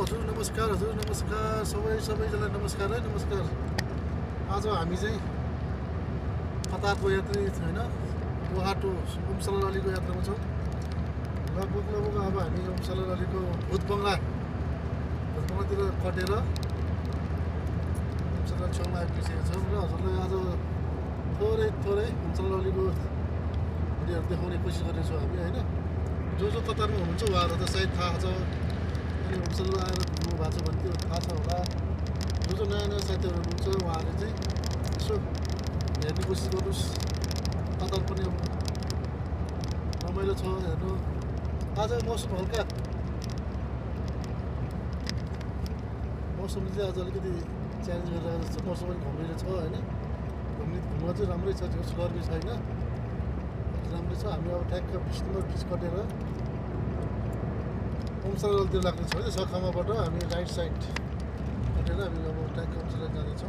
नमस्कार सबैजनालाई नमस्कार है नमस्कार। आज हामी चाहिँ कतारको यात्री होइन दोहा टु ओमसलाल अलीको यात्रामा छौँ। लगभग अब हामी ओमसलाल अलीको भूत बङ्गलातिर कटेर ओमसलाल छेउमा आइपुगिसकेका छौँ र हजुरलाई आज थोरै ओमसलाल अलीको भिडियोहरू देखाउने कोसिस गर्नेछौँ हामी होइन। जो कतारमा हुनुहुन्छ उहाँहरू त सायद थाहा छ, अनि ओमसलाल आएर घुम्नु भएको छ भने त्यो थाहा छ होला। जो नयाँ साथीहरू हुनुहुन्छ उहाँहरूले चाहिँ यसो हेर्ने कोसिस गर्नुहोस्। कतार पनि रमाइलो छ हेर्नु। आज मौसम हल्का मौसमले चाहिँ आज अलिकति च्यालेन्ज गरेर जस्तो मौसम पनि घमाइलो छ होइन। घुम्न चाहिँ राम्रै छ, त्यो गर्मी छैन, राम्रै छ। हामी अब ठ्याक्क 20 नम्बर ब्रिज कटेर ओमसलालतिर लाग्नेछौँ है। सखामाबाट हामी राइट साइड कटेर हामी अब ट्याक्क ओमसलाल जाँदैछौँ।